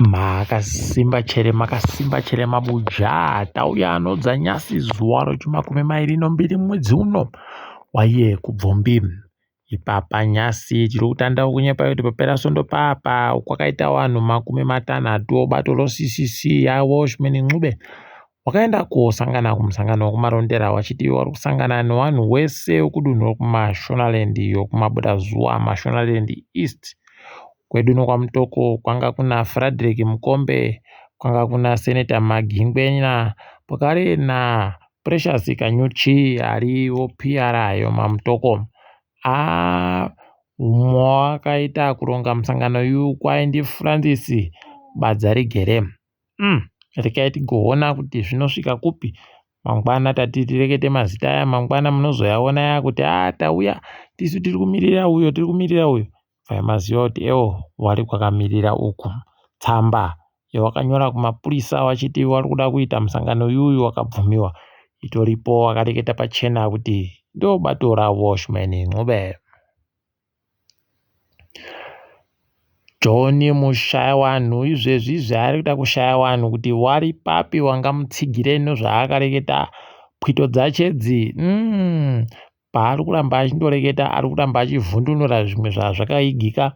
makasimba chere mabuja tauya anodza nyasi zuwa rochi22 mwedzi uno waiye kubvumbi ipapa nyasi tiri kutanda kunyepa kuti papera sondo papa kwakaita vanhu 50 bato roCCC yaWatchman Ncube wakaenda kosangana kumusangano wekumarondera wachiti wari kusangana nevanhu wese wekudunhu rekumashonaland iyo kumabuda zuwa mashonaland east kwedu nokwamutoko kwanga kuna Frederick Mukombe, kwanga kuna Senator Magingwenya, pakare na Precious Kanyuchi ariwo PR yo mamutoko. Mwakaita kuronga musangano uyu kwaindi Francis Badzarigere. Rikaiti goona kuti zvinosvika kupi mangwana tati tirekete mazita aya mangwana munozoyaona ya kuti tauya tisu tiri kumirira uyo maziva kuti wari kwakamirira uku tsamba yawakanyora kumapurisa wachiti wari kuda kuita musangano uyu wakabvumiwa itoripo wakareketa pachena kuti ndo bato raWatchman Ncube. John mushaya wanhu izvezvi ari kuda kushaya wanhu kuti wari papi wangamutsigire nezvaakareketa pwito dzachedzi paari kuramba achindoreketa ari kuramba achivhundunura zvimwe zvazvakaigika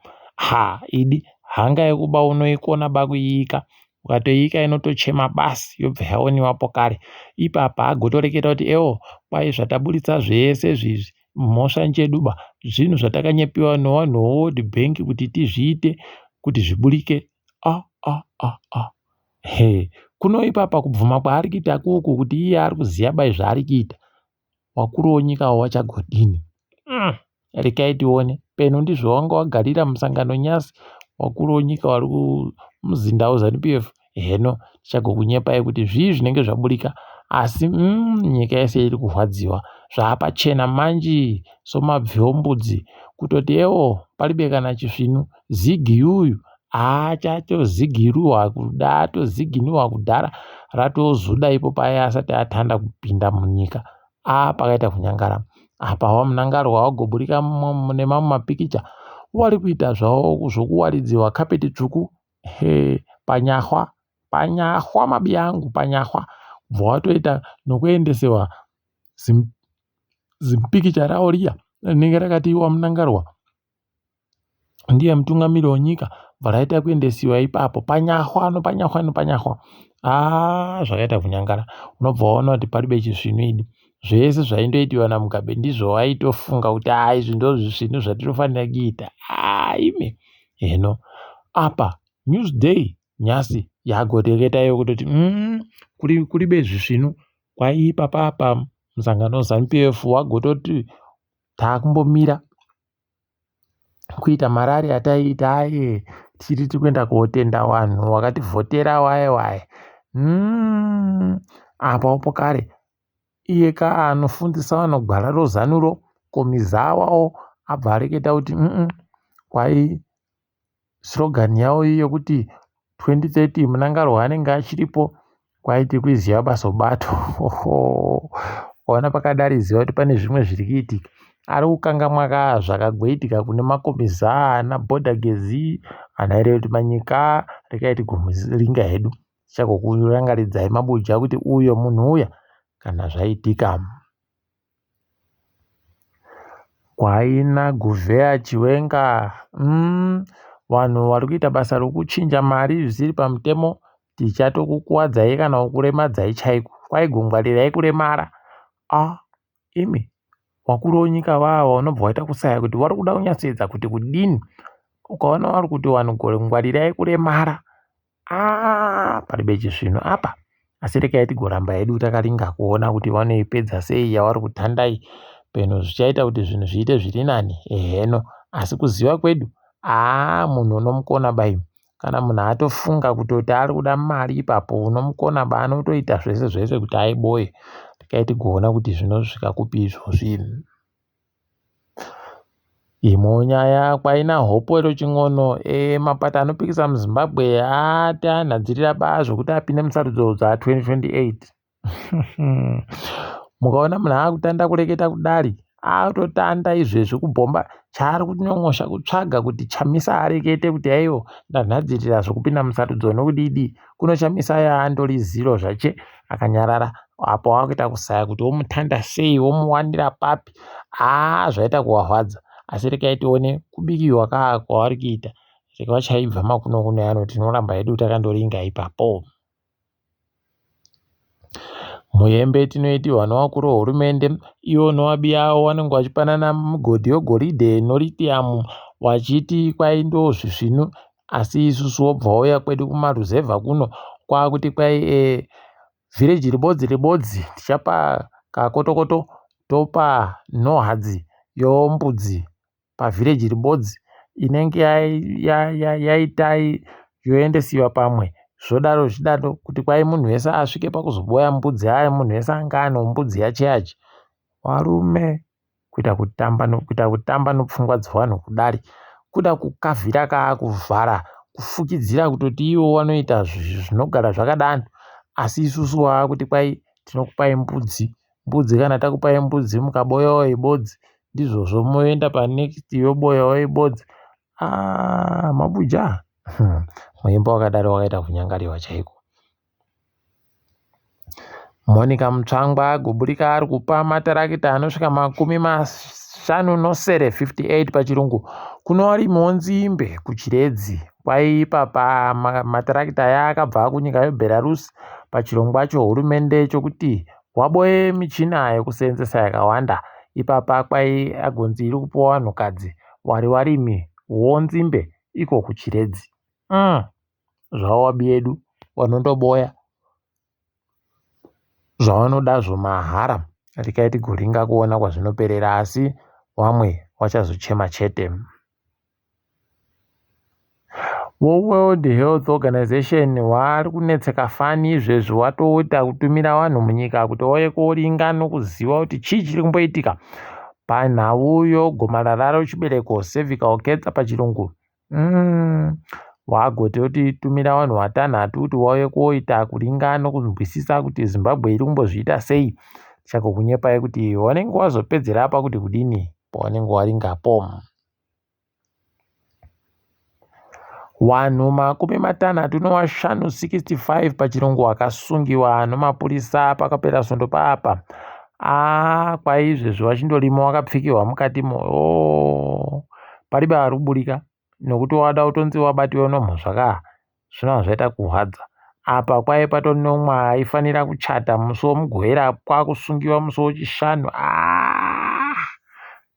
idi hanga yekuba unoikona bakuiika ukatoiika inotochema basi yobva yaoniwapo kare ipapa agotoreketa kuti kwai zvataburitsa zvese zvizi mhosva njeduba zvinhu zvatakanyepiwa nevanhu World Bank kuti tizviite kuti zviburike kuno ipapa kubvuma kwaari kuita kuku kuti iye ari kuziya bai zvaari kuita wakuru wenyika wachagodini rikaitione peno ndizvo wanga wagarira musangano nyasi wakuru wenyika wari kumuzinda ZANU-PF heno tichagokunyepai kuti zvii zvinenge zvaburika asi nyika yese iri kurwadziwa zvaapachena manji somabvyombudzi kutoti palibe kana chisvinu zigi uyu achatozigirwa kuda atoziginwa kudhara ratozuda ipo paya asati atanda kupinda munyika pakaita kunyangara apa wamunangarwa wagoburika mune mamwe mapikicha wari kuita zvawo zvokuwaridziwa kapeti tsvuku panyahwa mabiya angu panyahwa bva watoita nokuendesewa zimpikicha rawo riya rinenge rakati wamunangarwa ndiye mutungamiri wenyika bvaraita kuendesiwa ipapo panyahwa zvakaita kunyangara unobva waona kuti palibe chisvinu idi zvese zvaindoitiwa naMugabe ndizvo waitofunga kuti izvi ndo zvisvinu zvatinofanira kuita ime heno apa Newsday nyasi yagotereketa iyo kutoti kuribe zvisvinu kwaipa papa musangano ZANU-PF wagototi taakumbomira kuita marari ataiita tiri kuenda kootenda vanhu wakativhotera waye apa upo kare iye anofundisa vanhu gwara rozanuro komizawawo abva areketa kuti kwai slogan yawo iyo kuti 2030 munangarwa anenge achiripo kwaiti kuiziva basa bato waona pakadariziva kuti pane zvimwe zviri kuitika ari kukangamwa zvakagoitika kune makomiza naBhodha Gezi anaire kuti manyika rikaiti gumiringa hedu chagokurangaridzai mabuja kuti uyo munhu uya kana zvaitika kwaina Guvea Chiwenga vanhu vari kuita basa rokuchinja mari zvisiri pamutemo tichatokukuwadzai kana kukuremadzai chaiko kwaigongwarirai kuremara imi wakuru wenyika vava unobva waita kusaya kuti vari kuda kunyatsoedza kuti kudini ukaona vari kuti vanhu ngwarirai kuremara palibe chisvino apa asi rekai tigoramba hedu takaringa kuona kuti vanoipedza sei yavari kutandai peno zvichaita kuti zvinhu zviite zviri nani heno asi kuziva kwedu munhu unomukona bai kana munhu atofunga kutoti ari kuda mari ipapo unomukona ba anotoita zvese kuti aiboye rikaiti kuona kuti zvinosvika kupi izvozvi imonyaya kwaina Hopewell Ching'ono mapato anopikisa muZimbabwe anhadzirira zvokuti apinde musarudzo dza2028 mukaona munhu akutanda kureketa kudari atotanda izvezvi kubhomba chaari kunyong'osha kutsvaga kuti Chamisa arekete kuti aiwo ndanhadzitira zvokupinda musarudzo nokudidi kuno Chamisa yaandori ziro zvache akanyarara apo wakuita kusaya kuti womutanda sei womuwanira papi zvaita kuwahwadza asi rekai tione kubikiwa kwavari kuita reka chaibva makuno ano tinoramba hedu takandoringa ipapo. Muyembe tinoitirwa nevakuru vehurumende ivo nowabi avo vanenge vachipanana migodhi yegoridhe nerithium vachiti kwai ndo zvisvinu asi isusu wobva wauya kwedu kumaruzevha kuno kwakuti kwai vhireji ribodzi tichapa kakotokoto topa nhorhadzi yombudzi pavhireji ribodzi inenge yaita yoendesiwa pamwe zvodaro zvidaro kuti kwai munhu wese asvike pakuzoboya mbudzi aya munhu wese anga anombudzi yache varume kuita kutamba nopfungwa dzevanhu kudari kuda kukavhira kaakuvhara kufukidzira kutoti ivo vanoita zvinogara zvakadano asi isusu waakuti kwai tinokupai mbudzi kana takupai mbudzi mukaboyawo ibodzi ndizvozvo moenda panext yoboyawo ibodzi mabuja muyimbo wakadaro wakaita kunyangariwa chaiko. Monica Mutsvangwa agoburika ari kupa matarakita anosvika 58 pachirungu kuno mhonzimbe kuchiredzi kwai ipapa matarakita aya akabva kunyika yeBelarus pachirongwa chohurumende chokuti waboye michina yekuseenzesa yakawanda ipapa kwai agonzi iri kupuwa vanhukadzi varimi honzimbe iko kuchiredzi zvavo wabi yedu vanondoboya zvavanodazvo mahara rekai tigoringa kuona kwazvinoperera asi vamwe vachazochema chete. World Health Organization vari kunetseka fani izvezvi watoita kutumira vanhu munyika kuti vauye koringa nokuziva kuti chii chiri kumboitika panhau yogomarara rechibereko cervical cancer pachirungu. Wagoti kuti tumira vanhu 6 kuti vauye koita kuringa nokunzwisisa kuti Zimbabwe iri kumbozviita sei. Chakokunyepai kuti wanenge wazopedzera apa kuti kudini pawanenge waringapo. Wanhu 65 pachirungu wakasungiwa nomapurisa pakapera svondo paapa. Kwai izvezvi wachindorima wakapfekehwa mukatimo paribe ari kuburika nokuti wada kutonzi wabatiwa nomhosva zvino zvaita kuhwadza. Apa kwai patonomwe aifanira kuchata musi womugwera kwakusungiwa musi wechishanu.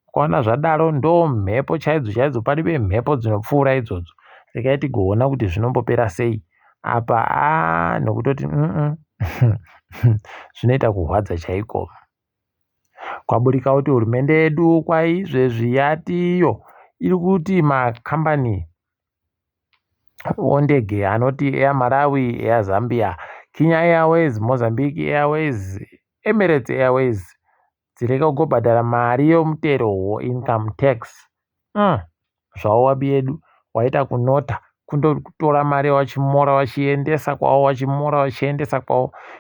Kwaona zvadaro ndo mhepo chaidzo paribe mhepo dzinopfuura idzodzo. Rekai tigoona kuti zvinombopera sei apa nokutoti zvinoita kuhwadza chaiko. Kwaburika kuti hurumende yedu kwai izvezvi yatiyo iri kuti makambani ondege anoti Air Malawi, Air Zambia, Kenya Airways, Mozambique Airways, Emirates Airways dzireka kugobhadhara mari yomutero income tax. Zvavo wabi yedu waita kunota kundotora mari wachimora wachiendesa kwavo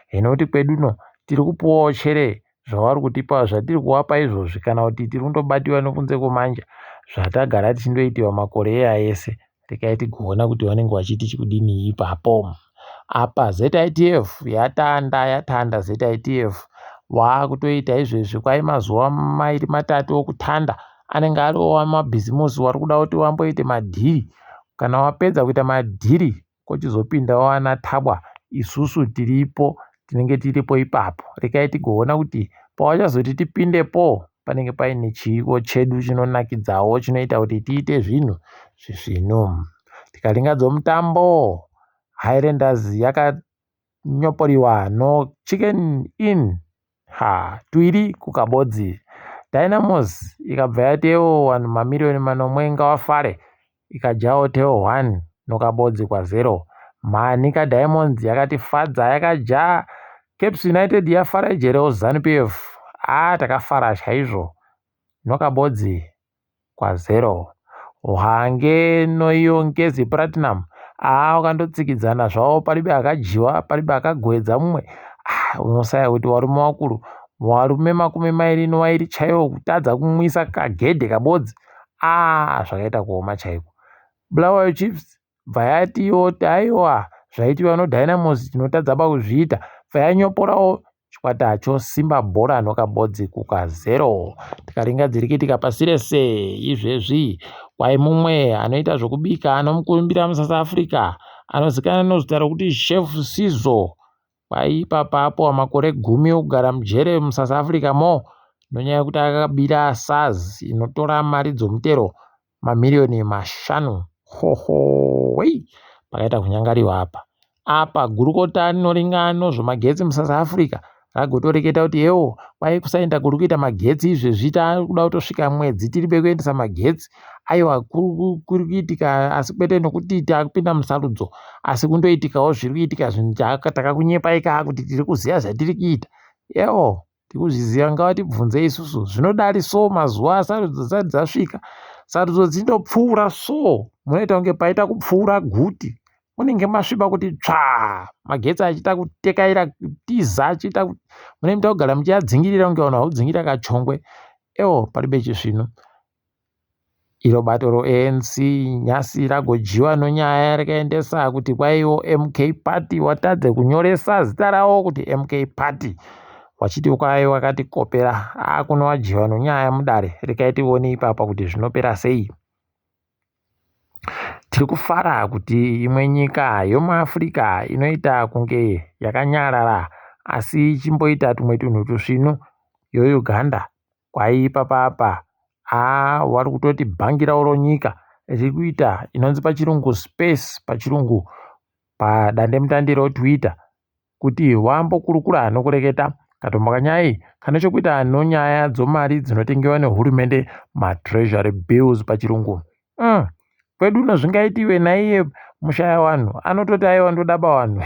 hino kuti kweduno tiri kupuwawo chere zvavari kutipa zvatiri kuvapa izvozvi kana kuti tiri kundobatiwa nokunze kwomanja zvatagara tichindoitiwa makore ese. Rekai tigoona kuti vanenge vachiti chikudini ipapo. Apa ZITF yatanda ZITF waakutoita izvezvi kwai mazuva 2-3 okutanda anenge ariwo mabhizimusi wari kuda kuti wamboite madhiri. Kana wapedza kuita madhiri kochizopindawo ana tabwa isusu tinenge tiripo ipapo. Rekai tigoona kuti pawachazoti tipindepo panenge paine chiiko chedu chinonakidzawo chinoita kuti tiite zvinhu zvisvinu. Tikaringadzo mutambo Highlanders yakanyoporiwa no Chicken Inn 2 kukabodzi. Dynamos ikabva yatewo vanhu mamirioni 9 ngavafare ikajawo teo 1 nokabodzi kwa0. Manika Diamonds yakatifadza yakaja Caps United yafara ijerewo ZANU-PF. Takafara chaizvo nokabodzi kwa0. Hwange noiyo Ngezi Platinum wakandotsikidzana zvavo paribe akajiwa paribe akagwedza mumwe. Unosaya kuti varume vakuru varume 20 chaiwo kutadza kumwisa kagedhe kabodzi. Zvakaita kuoma chaiko. Bulawayo Chiefs bva yatiwo aiwa zvaitiwa noDynamos tinotadza pakuzviita, bva yanyoporawo chikwata chosimba bhora nokabodzi kuka0 tikaringadzirikitika pasirese. Izvezvi kwai mumwe anoita zvokubika anomukurumbira muSouth Africa anozikanwa nozita rokuti Chef Sizzo kwai ipapapo makore 10 okugara mujere muSouth Africa nonyaya yekuti akabira SARS inotora mari dzomutero mamiliyoni 5. Pakaita kunyangariwa apa gurukota rinoringa nozvemagetsi muSouth Africa ragotoreketa kuti kwai kusaenda kuri kuita magetsi izvezvi takuda kutosvika mwedzi tiri bekuendesa magetsi. Aiwa kuri kuitika, asi kwete nokuti takupinda musarudzo, asi kundoitikawo zviri kuitika zvinhu takakunyepai kuti tiri kuziva zvatiri kuita. Tiri kuzviziva, ngavatibvunze isusu. Zvinodari so mazuva sarudzo dzisati dzasvika, sarudzo dzindopfuura munoita kunge paita kupfuura guti, munenge masviba kuti magetsi achita kutekaira kutiza achita munoita kugara muchiadzingirira kunge vanhu vakudzingirira kachongwe. Paribe chizvino iro bato roANC nyasi ragojiwa nonyaya rakaendesa kuti kwaiwo MK Party watadze kunyoresa zita rawo kuti MK Party, wachiti kwai wakati kopera kunowajiwa nonyaya mudare rikaitiwoni ipapa kuti zvinopera sei. Tiri kufara kuti imwe nyika yomuAfrica inoita kunge yakanyarara asi ichimboita tumwe tunhu tusvinu yoUganda kwai ipapapa vari kutoti bhangirawo ronyika riri kuita inonzi pachirungu space pachirungu padandemutande reTwitter kuti wambokurukura nokureketa katombo kanyai kane chokuita nonyaya dzomari dzinotengewa nehurumende, matreasury bills pachirungu. Kwedu uno zvingaitiwe naiye mushaya wanhu anototi aiwa ndodaba wanhu.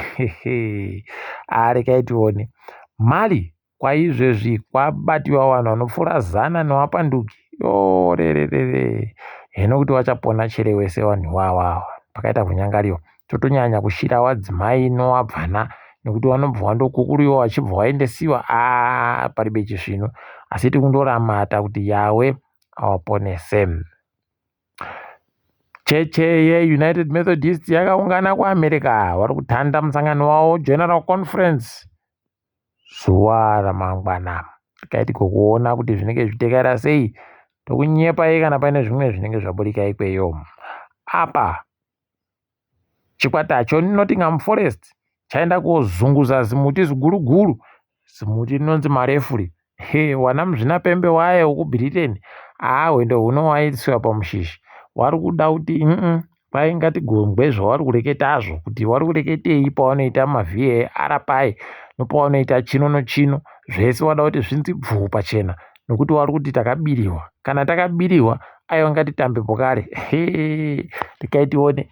Rekaitiwoni Mali kwaizvezvi kwabatiwa wanhu vanopfuura 100 nevapanduki. Hino kuti wachapona chere wese wanhu wawa. Pakaita kunyangariwa totonyanya kushira wadzimai novabvana nekuti vanobva vandokukuriwa vachibva vaendesiwa. Paribe chizvino, asi tikundoramata kuti Yawe awaponese. Cheche yeUnited Methodist yakaungana kuAmerica, vari kutanda musangano wavo General Conference zuva ramangwana. Tikaitiko kuona kuti zvinenge zvitekera sei, tokunyepai kana paine zvimwe zvinenge zvaburika ikweyo. Apa chikwata choNottingham Forest chaenda kozunguza zimuti ziguruguru, zimuti rinonzi marefuri. Wana muzvinapembe waye wekuBritain hwendo huno waisiwa pamushishi. Vari kuda kuti kwai ngatigongwe zvavari kureketazvo kuti vari kureketei pavanoita mavhii pai nopavanoita chino nochino, zvese wada kuti zvinzi bvuu pachena nokuti vari kuti takabiriwa. Kana takabiriwa aiwa ngatitambepo kare. Tikaitiwone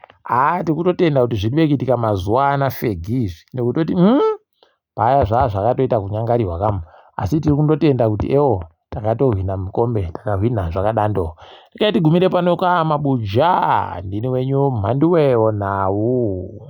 tikutotenda kuti zviri kuitika mazuva ana fegi izvi nekutoti paya zvakatoita kunyangariwa asi tiri kundotenda kuti takatohwina mukombe, takahwina zvakadando. Tikaiti gumire pano mabuja, ndini wenyu Mhanduwe Onau.